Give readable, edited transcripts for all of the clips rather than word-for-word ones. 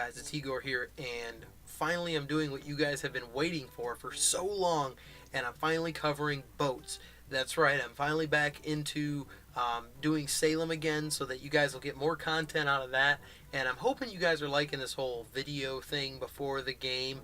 guys? It's Igor here, and finally I'm doing what you guys have been waiting for so long, and I'm finally covering boats. That's right, I'm finally back into doing Salem again so that you guys will get more content out of that, and I'm hoping you guys are liking this whole video thing before the game.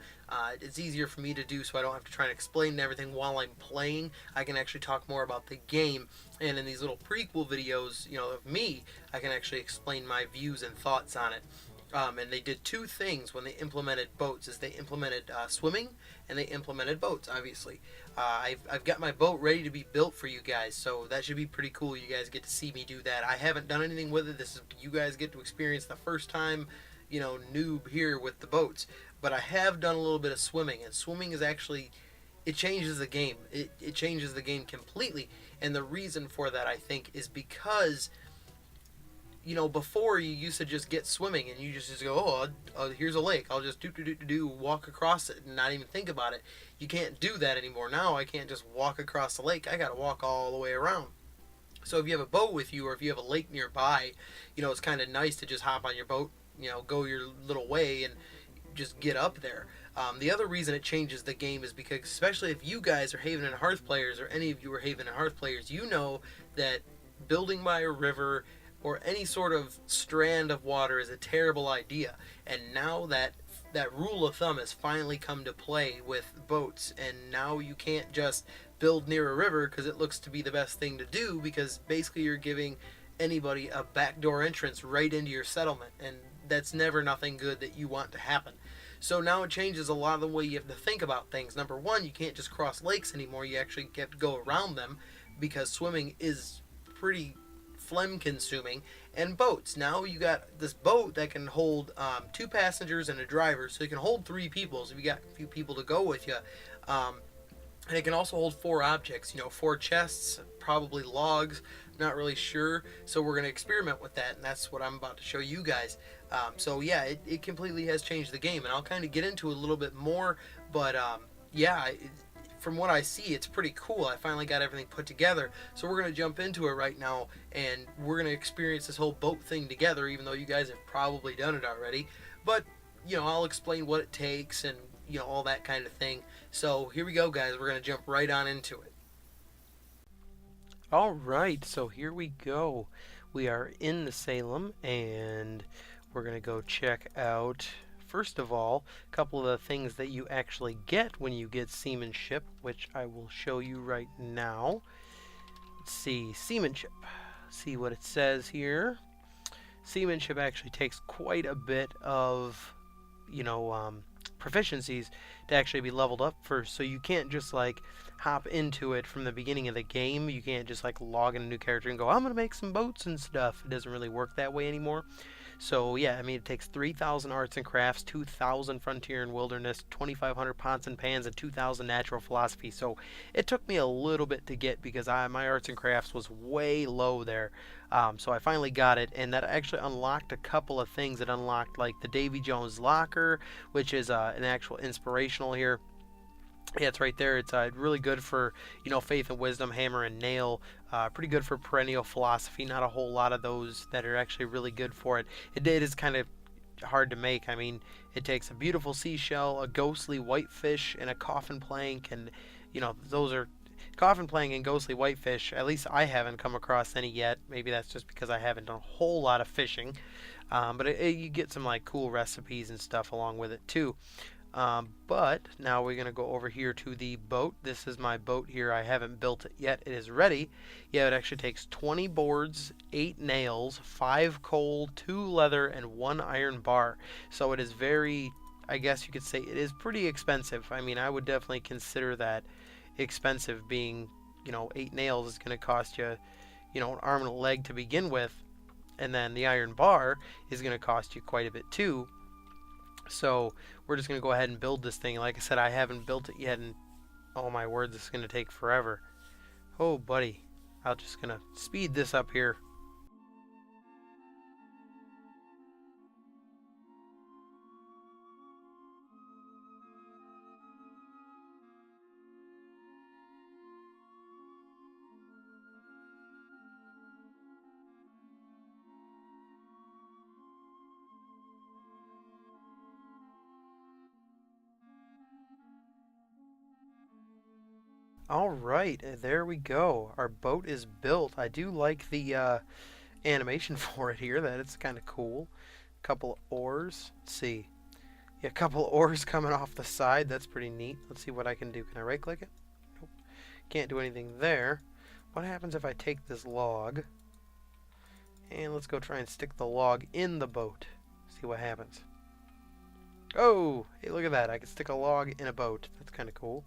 It's easier for me to do so I don't have to try and explain everything while I'm playing. I can actually talk more about the game, and in these little prequel videos, of me, I can actually explain my views and thoughts on it. And they did two things when they implemented boats: is they implemented swimming and they implemented boats. Obviously, I've got my boat ready to be built for you guys, so that should be pretty cool. You guys get to see me do that. I haven't done anything with it. This is you guys get to experience the first time, noob here with the boats. But I have done a little bit of swimming, and swimming is actually it changes the game. It changes the game completely, and the reason for that I think is because before you used to just get swimming and you just go, here's a lake. I'll just walk across it and not even think about it. You can't do that anymore. Now I can't just walk across the lake. I got to walk all the way around. So if you have a boat with you or if you have a lake nearby, it's kind of nice to just hop on your boat, go your little way and just get up there. The other reason it changes the game is because, especially if you guys are Haven and Hearth players or any of you are Haven and Hearth players, you know that building by a river or any sort of strand of water is a terrible idea. And now that rule of thumb has finally come to play with boats, and now you can't just build near a river because it looks to be the best thing to do, because basically you're giving anybody a backdoor entrance right into your settlement, and that's never nothing good that you want to happen. So now it changes a lot of the way you have to think about things. Number one, you can't just cross lakes anymore. You actually get to go around them because swimming is pretty phlegm consuming. And boats, now you got this boat that can hold two passengers and a driver, so you can hold three people. So if you got a few people to go with you, and it can also hold four objects, four chests, probably logs, not really sure. So we're going to experiment with that, and that's what I'm about to show you guys. So yeah, it completely has changed the game, and I'll kind of get into it a little bit more, but from what I see, it's pretty cool. I finally got everything put together, so we're going to jump into it right now, and we're going to experience this whole boat thing together, even though you guys have probably done it already. But, I'll explain what it takes and, all that kind of thing. So here we go, guys. We're going to jump right on into it. All right, so here we go. We are in the Salem, and we're going to go check out, first of all, a couple of the things that you actually get when you get Seamanship, which I will show you right now. Let's see, Seamanship. See what it says here. Seamanship actually takes quite a bit of, proficiencies to actually be leveled up first. So you can't just hop into it from the beginning of the game. You can't just log in a new character and go, I'm going to make some boats and stuff. It doesn't really work that way anymore. So yeah, it takes 3,000 arts and crafts, 2,000 frontier and wilderness, 2,500 pots and pans, and 2,000 natural philosophy. So it took me a little bit to get because my arts and crafts was way low there. So I finally got it, and that actually unlocked a couple of things. It unlocked the Davy Jones locker, which is an actual inspirational here. Yeah, it's right there. It's really good for, faith and wisdom, hammer and nail. Pretty good for perennial philosophy. Not a whole lot of those that are actually really good for it. It is kind of hard to make. It takes a beautiful seashell, a ghostly whitefish, and a coffin plank. And, those are coffin plank and ghostly whitefish. At least I haven't come across any yet. Maybe that's just because I haven't done a whole lot of fishing. But you get some cool recipes and stuff along with it too. But now we're going to go over here to the boat. This is my boat here. I haven't built it yet. It is ready. Yeah, it actually takes 20 boards, 8 nails, 5 coal, 2 leather, and 1 iron bar. So it is very, I guess you could say, it is pretty expensive. I would definitely consider that expensive, being, 8 nails is going to cost you, an arm and a leg to begin with. And then the iron bar is going to cost you quite a bit too. So we're just going to go ahead and build this thing. Like I said, I haven't built it yet, and oh my word, this is going to take forever. Oh, buddy. I'm just going to speed this up here. Alright, there we go. Our boat is built. I do like the animation for it here, that it's kind of cool. Couple of oars. Let's see. Yeah, a couple of oars coming off the side. That's pretty neat. Let's see what I can do. Can I right click it? Nope. Can't do anything there. What happens if I take this log and let's go try and stick the log in the boat. See what happens. Oh, hey, look at that. I can stick a log in a boat. That's kind of cool.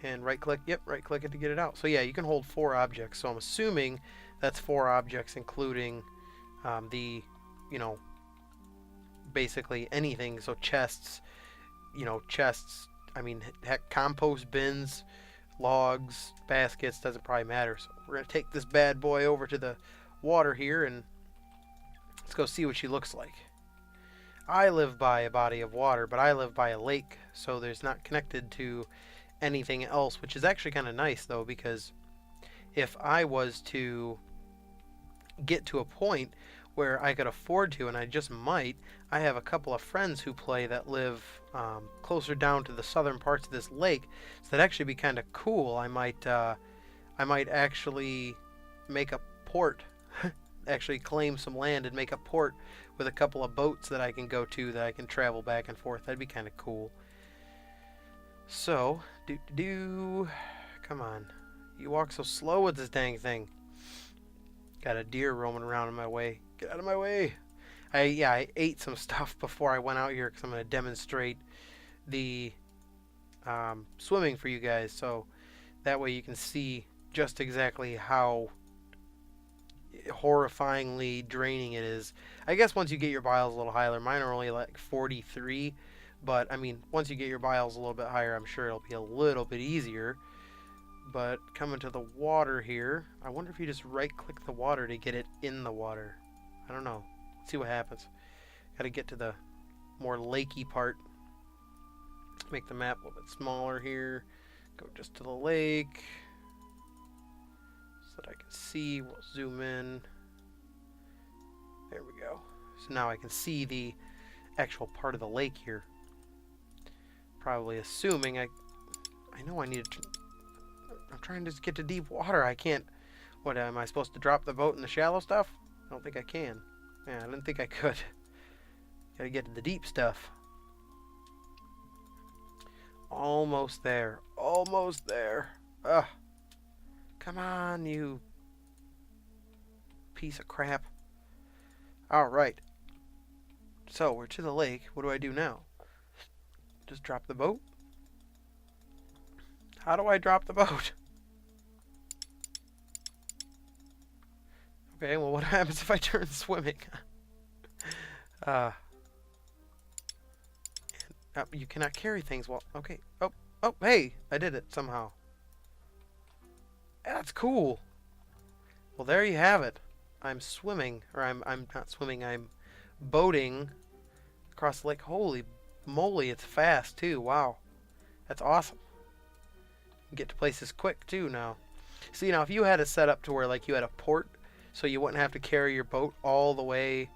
And right click, yep, right click it to get it out. So yeah, you can hold 4 objects. So I'm assuming that's 4 objects including the, you know, basically anything. So chests, you know, chests, I mean, heck, compost bins, logs, baskets, doesn't probably matter. So we're going to take this bad boy over to the water here and let's go see what she looks like. I live by a body of water, but I live by a lake, so there's not connected to anything else, which is actually kind of nice though, because if I was to get to a point where I could afford to, and I just might, I have a couple of friends who play that live closer down to the southern parts of this lake, so that'd actually be kind of cool. I might actually make a port, actually claim some land and make a port with a couple of boats that I can go to that I can travel back and forth. That'd be kind of cool. So, come on. You walk so slow with this dang thing. Got a deer roaming around in my way. Get out of my way. I ate some stuff before I went out here because I'm going to demonstrate the swimming for you guys. So that way you can see just exactly how horrifyingly draining it is. I guess once you get your biles a little higher, mine are only like 43, but I mean, once you get your biles a little bit higher, I'm sure it'll be a little bit easier. But coming to the water here, I wonder if you just right click the water to get it in the water. I don't know. Let's see what happens. Gotta get to the more lakey part. Make the map a little bit smaller here. Go just to the lake so that I can see. We'll zoom in. There we go. So now I can see the actual part of the lake here. Probably assuming I know I need to. I'm trying to get to deep water. I can't. What, am I supposed to drop the boat in the shallow stuff? I don't think I can. Yeah, I didn't think I could. Gotta get to the deep stuff. Almost there. Almost there. Ugh. Come on, you piece of crap. Alright. So, we're to the lake. What do I do now? Just drop the boat? How do I drop the boat? Okay, well, what happens if I turn swimming? You cannot carry things while... Okay. Oh, hey! I did it somehow. That's cool! Well, there you have it. I'm swimming, or I'm not swimming, I'm boating across the lake. Holy moly, it's fast, too. Wow. That's awesome. Get to places quick, too, now. So, you know, if you had it set up to where, like, you had a port, so you wouldn't have to carry your boat all the way,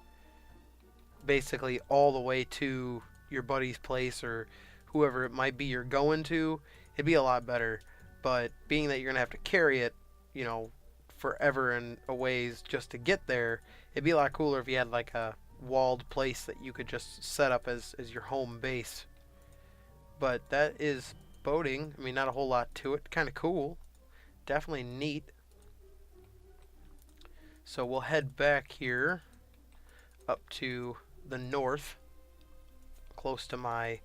basically all the way to your buddy's place or whoever it might be you're going to, it'd be a lot better. But being that you're going to have to carry it, you know, forever and a ways just to get there, it'd be a lot cooler if you had like a walled place that you could just set up as your home base. But that is boating. I mean, not a whole lot to it. Kind of cool. Definitely neat. So we'll head back here up to the north, close to my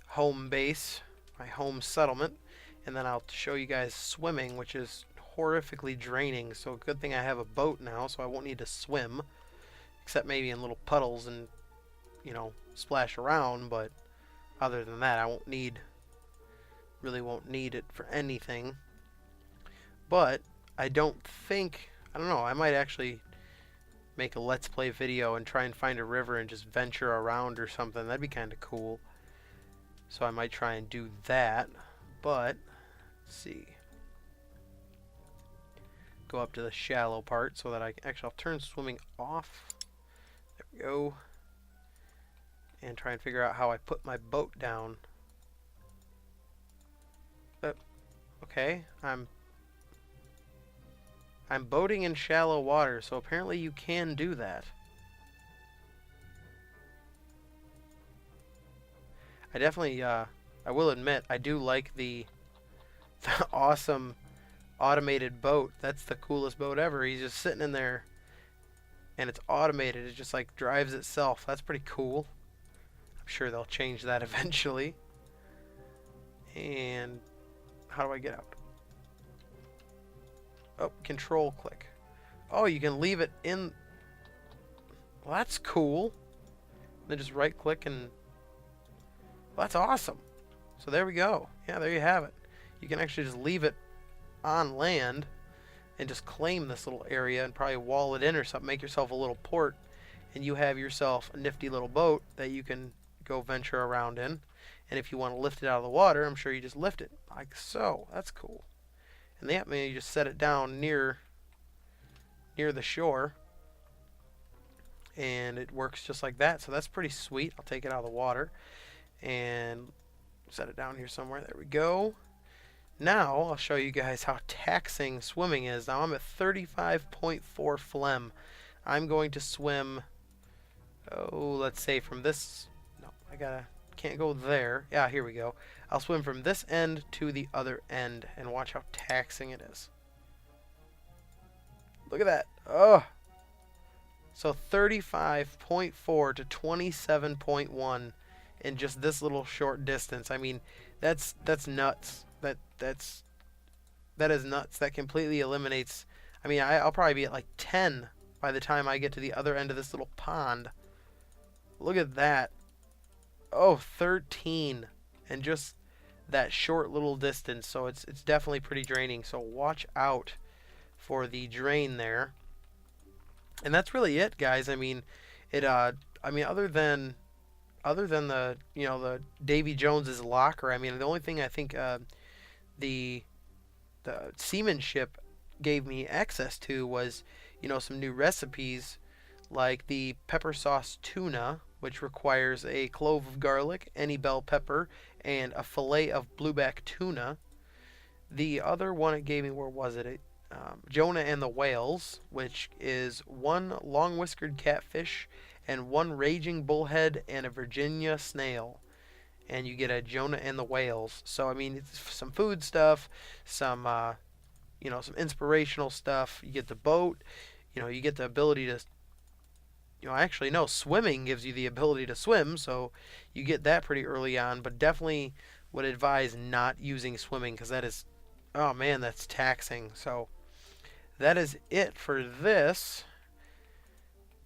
home base, my home settlement, and then I'll show you guys swimming, which is horrifically draining. So good thing I have a boat now, so I won't need to swim, except maybe in little puddles and, you know, splash around. But other than that, I really won't need it for anything. But I don't think, I don't know, I might actually make a Let's Play video and try and find a river and just venture around or something. That'd be kind of cool. So I might try and do that. But, let's see. Go up to the shallow part so that I'll turn swimming off. There we go. And try and figure out how I put my boat down. Okay, Okay, I'm boating in shallow water, so apparently you can do that. I definitely, I will admit, I do like the awesome automated boat. That's the coolest boat ever. He's just sitting in there, and it's automated. It just like drives itself. That's pretty cool. I'm sure they'll change that eventually. And how do I get out? Oh, control click. Oh, you can leave it in. Well, that's cool. Then just right click and. Well, that's awesome. So there we go. Yeah, there you have it. You can actually just leave it on land and just claim this little area and probably wall it in or something. Make yourself a little port, and you have yourself a nifty little boat that you can go venture around in. And if you want to lift it out of the water, I'm sure you just lift it like so. That's cool. And that means you just set it down near the shore, and it works just like that. So that's pretty sweet. I'll take it out of the water and set it down here somewhere. There we go. Now I'll show you guys how taxing swimming is. Now I'm at 35.4 phlegm. I'm going to swim, oh, let's say from this, no, can't go there. Yeah, here we go. I'll swim from this end to the other end and watch how taxing it is. Look at that. Oh. So 35.4 to 27.1 in just this little short distance. I mean, that's nuts. That is nuts. That completely eliminates. I mean, I'll probably be at like 10 by the time I get to the other end of this little pond. Look at that. Oh, 13. And just that short little distance. So it's definitely pretty draining. So watch out for the drain there. And that's really it, guys. I mean, other than the, the Davy Jones's locker, I mean, the only thing I think the Seamanship gave me access to was, some new recipes like the pepper sauce tuna, which requires a clove of garlic, any bell pepper, and a fillet of blueback tuna. The other one it gave me, where was it? Jonah and the Whales, which is 1 long-whiskered catfish and 1 raging bullhead and a Virginia snail. And you get a Jonah and the Whales. So, I mean, it's some food stuff, some inspirational stuff. You get the boat, you get the ability to, actually, no, swimming gives you the ability to swim, so you get that pretty early on, but definitely would advise not using swimming, because that is, oh man, that's taxing. So that is it for this.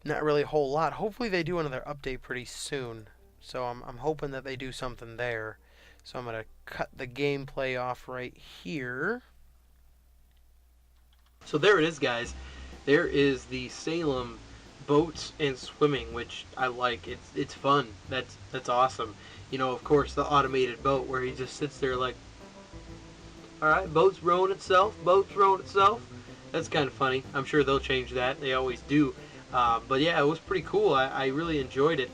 Not really a whole lot. Hopefully they do another update pretty soon. So I'm hoping that they do something there. So I'm going to cut the gameplay off right here. So there it is, guys. There is the Salem boats and swimming, which I like. It's fun. That's awesome. Of course, the automated boat where he just sits there like, all right, boat's rowing itself. Boat's rowing itself. That's kind of funny. I'm sure they'll change that. They always do. But yeah, it was pretty cool. I really enjoyed it.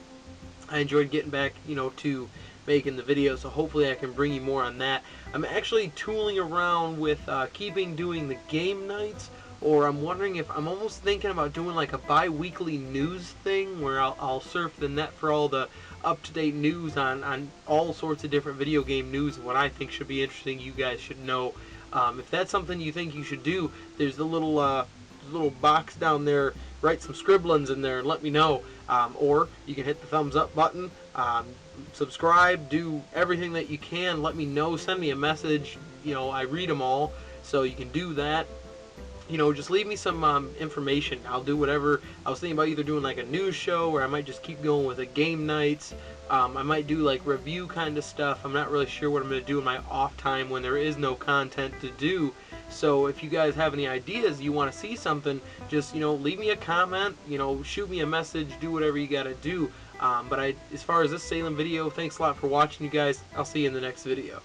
I enjoyed getting back, to making the video, so hopefully I can bring you more on that. I'm actually tooling around with doing the game nights, or I'm wondering if I'm almost thinking about doing like a bi-weekly news thing where I'll surf the net for all the up-to-date news on all sorts of different video game news and what I think should be interesting, you guys should know. If that's something you think you should do, there's the little box down there. Write some scribblings in there and let me know. Or you can hit the thumbs up button, subscribe, do everything that you can. Let me know. Send me a message. I read them all, so you can do that. Just leave me some information. I'll do whatever. I was thinking about either doing like a news show, or I might just keep going with the game nights. I might do like review kind of stuff. I'm not really sure what I'm going to do in my off time when there is no content to do. So if you guys have any ideas, you want to see something, just, leave me a comment, shoot me a message, do whatever you got to do. But as far as this Salem video, thanks a lot for watching, you guys. I'll see you in the next video.